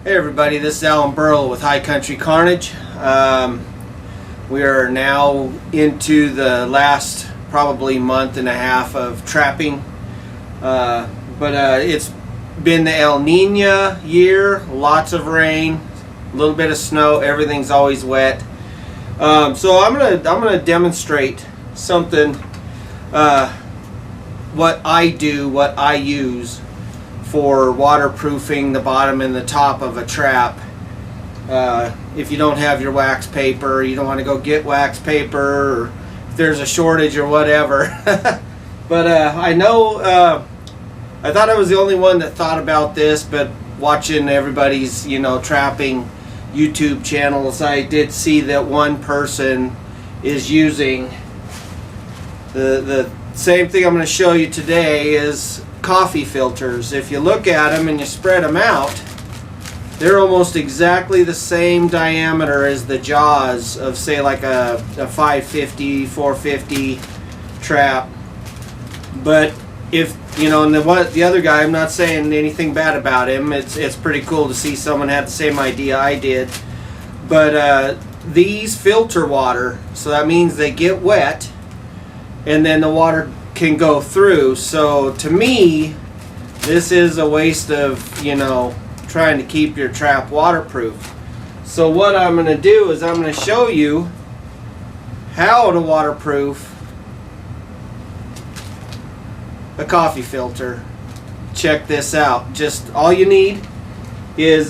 Hey everybody, this is Alan Burl with High Country Carnage. We are now into the last probably month and a half of trapping. It's been the El Nino year, lots of rain, a little bit of snow, everything's always wet. So I'm gonna demonstrate something, what I do, what I use for waterproofing the bottom and the top of a trap. If you don't have your wax paper, you don't want to go get wax paper, or if there's a shortage or whatever. But I know, I thought I was the only one that thought about this, but watching everybody's, trapping YouTube channels, I did see that one person is using the same thing I'm going to show you today is coffee filters. If you look at them and you spread them out, they're almost exactly the same diameter as the jaws of, say, like a 550, 450 trap. But if and the other guy, I'm not saying anything bad about him. It's pretty cool to see someone had the same idea I did. But these filter water, so that means they get wet, and then the water can go through. So to me, this is a waste of trying to keep your trap waterproof. So what I'm going to do is I'm going to show you how to waterproof a coffee filter. Check this out. Just all you need is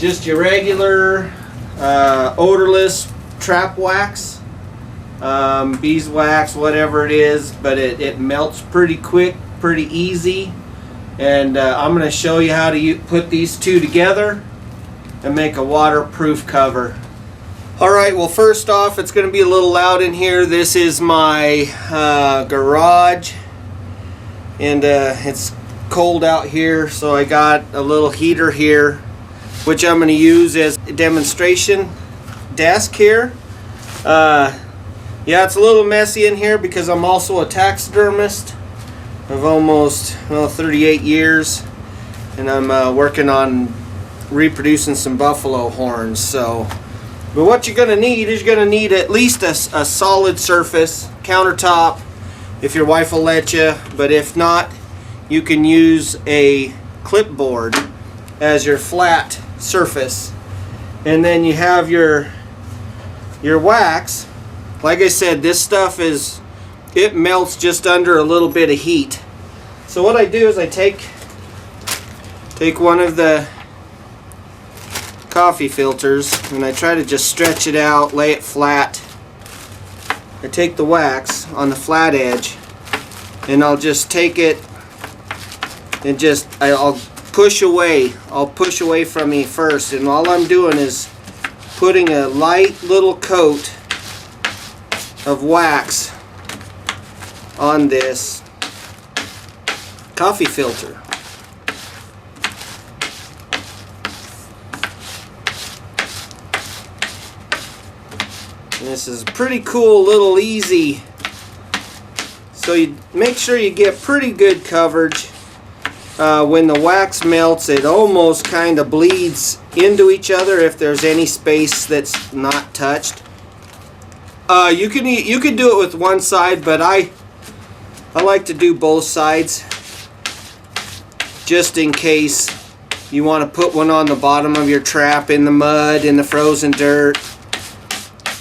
just your regular odorless trap wax, beeswax, whatever it is, but it melts pretty quick, pretty easy. And I'm going to show you how to put these two together and make a waterproof cover. Alright, well, first off, it's going to be a little loud in here. This is my garage, and it's cold out here, so I got a little heater here, which I'm going to use as a demonstration desk here. Yeah, it's a little messy in here because I'm also a taxidermist of almost 38 years, and I'm working on reproducing some buffalo horns. So, but what you're going to need is you're going to need at least a solid surface, countertop, if your wife will let you. But if not, you can use a clipboard as your flat surface, and then you have your wax. Like I said, this stuff it melts just under a little bit of heat. So what I do is I take one of the coffee filters and I try to just stretch it out, lay it flat. I take the wax on the flat edge and I'll just take it and I'll push away. I'll push away from me first, and all I'm doing is putting a light little coat of wax on this coffee filter. And this is pretty cool, little easy. So you make sure you get pretty good coverage. When the wax melts, it almost kind of bleeds into each other if there's any space that's not touched. You can do it with one side, but I like to do both sides, just in case you want to put one on the bottom of your trap in the mud, in the frozen dirt.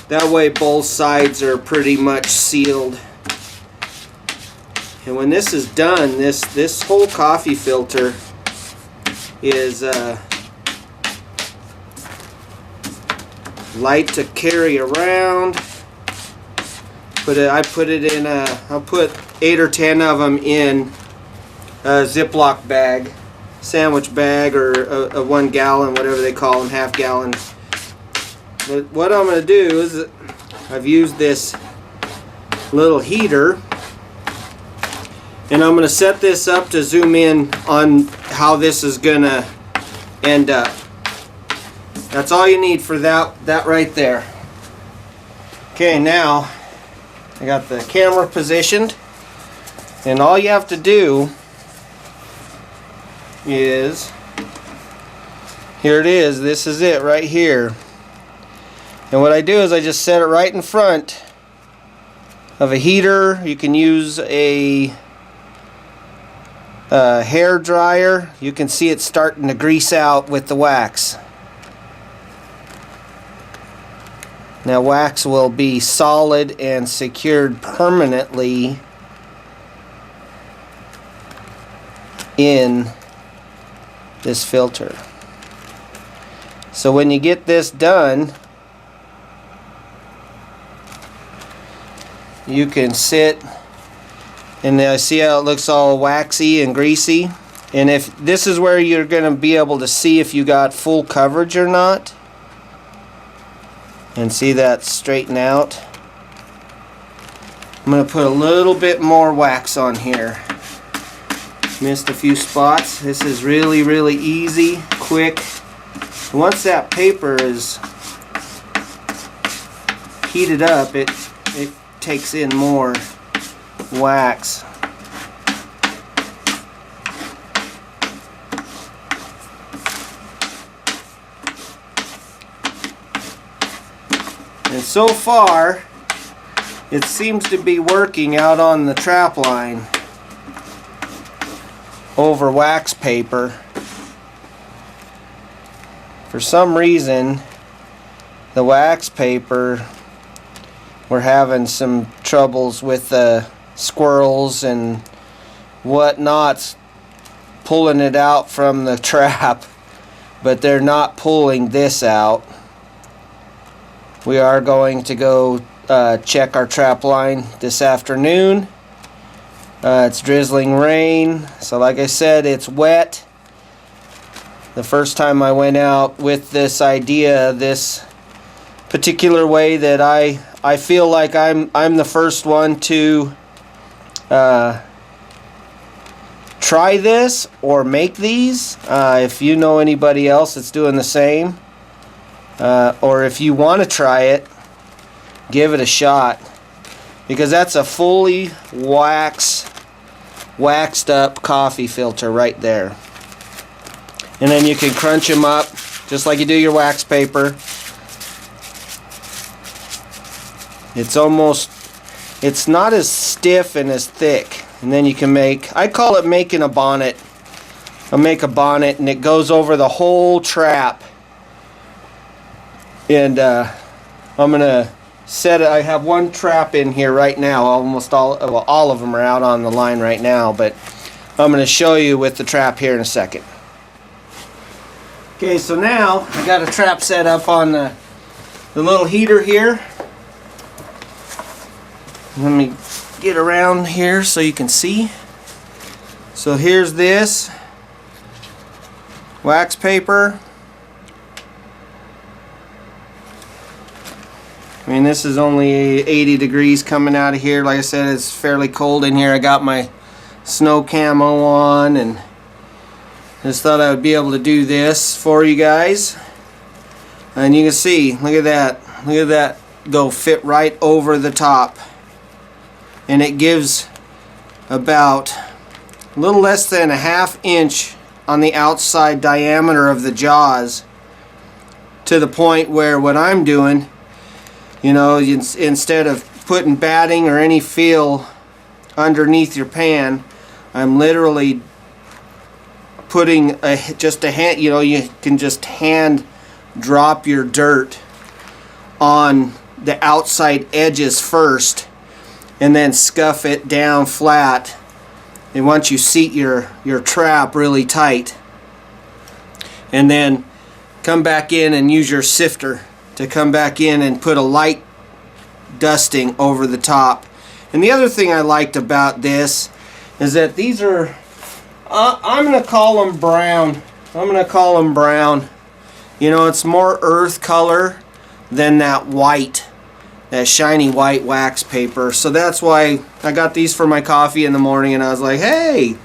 That way both sides are pretty much sealed. And when this is done, this whole coffee filter is light to carry around. I put it in I'll put 8 or 10 of them in a Ziploc bag, sandwich bag, or a 1 gallon, whatever they call them, half gallon. But what I'm going to do is I've used this little heater, and I'm going to set this up to zoom in on how this is going to end up. That's all you need for that right there. Okay, now I got the camera positioned, and all you have to do is Here it is. This is it right here. And what I do is I just set it right in front of a heater. You can use a hair dryer. You can see it starting to grease out with the wax. Now wax will be solid and secured permanently in this filter. So when you get this done, you can sit and see how it looks all waxy and greasy. And if this is where you're going to be able to see if you got full coverage or not, and see that straighten out. I'm going to put a little bit more wax on here. Missed a few spots. This is really, really easy, quick. Once that paper is heated up, it takes in more wax. And so far, it seems to be working out on the trap line over wax paper. For some reason, the wax paper, we're having some troubles with the squirrels and whatnot pulling it out from the trap, but they're not pulling this out. We are going to go check our trap line this afternoon. It's drizzling rain, so like I said, it's wet. The first time I went out with this idea, this particular way, that I feel like I'm the first one to try this or make these. If you know anybody else that's doing the same, or if you want to try it, give it a shot, because that's a fully waxed up coffee filter right there. And then you can crunch them up just like you do your wax paper. It's not as stiff and as thick. And then you can I call it making a bonnet. I'll make a bonnet and it goes over the whole trap. And I'm gonna set it. I have one trap in here right now. Almost all of them are out on the line right now, but I'm gonna show you with the trap here in a second. Okay, so now I got a trap set up on the little heater here. Let me get around here so you can see. So here's this wax paper. I mean, this is only 80 degrees coming out of here. Like I said, it's fairly cold in here. I got my snow camo on and just thought I would be able to do this for you guys. And you can see, look at that. Look at that go fit right over the top. And it gives about a little less than a ½ inch on the outside diameter of the jaws, to the point where what I'm doing, you know, instead of putting batting or any feel underneath your pan, I'm literally putting just a hand, you know, you can just hand drop your dirt on the outside edges first and then scuff it down flat. And once you seat your trap really tight, and then come back in and use your sifter to come back in and put a light dusting over the top. And the other thing I liked about this is that these are, I'm going to call them brown. I'm going to call them brown. You know, it's more earth color than that white, that shiny white wax paper. So that's why I got these for my coffee in the morning, and I was like, hey,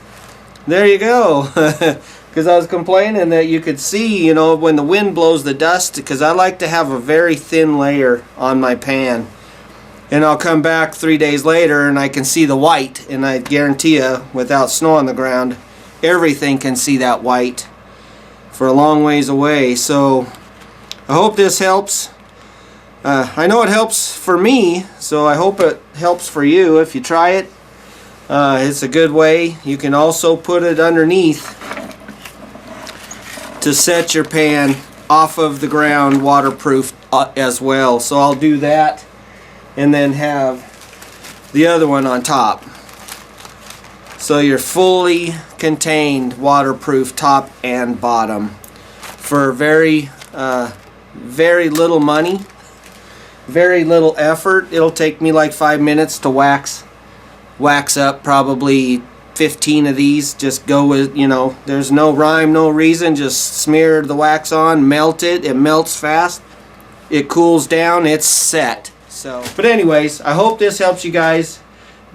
there you go. Because I was complaining that you could see, you know, when the wind blows the dust, because I like to have a very thin layer on my pan. And I'll come back 3 days later and I can see the white, and I guarantee you, without snow on the ground, everything can see that white for a long ways away. So I hope this helps. I know it helps for me, so I hope it helps for you if you try it. It's a good way. You can also put it underneath to set your pan off of the ground, waterproof as well. So I'll do that and then have the other one on top. So you're fully contained, waterproof top and bottom for very little money, very little effort. It'll take me like 5 minutes to wax up probably 15 of these. Just go with, you know, there's no rhyme, no reason. Just smear the wax on, melt it. It melts fast. It cools down. It's set. So, but anyways, I hope this helps you guys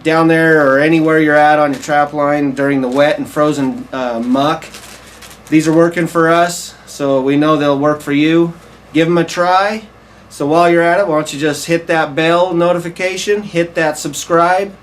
down there or anywhere you're at on your trap line during the wet and frozen muck. These are working for us, so we know they'll work for you. Give them a try. So while you're at it, why don't you just hit that bell notification, hit that subscribe,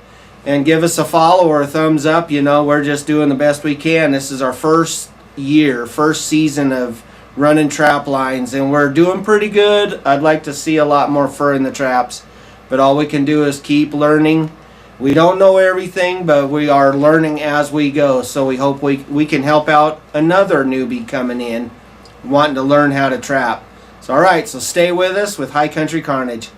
and give us a follow or a thumbs up. You know, we're just doing the best we can. This is our first season of running trap lines, and we're doing pretty good. I'd like to see a lot more fur in the traps, but all we can do is keep learning. We don't know everything, but we are learning as we go. So we hope we can help out another newbie coming in wanting to learn how to trap. So alright, so stay with us with High Country Carnage.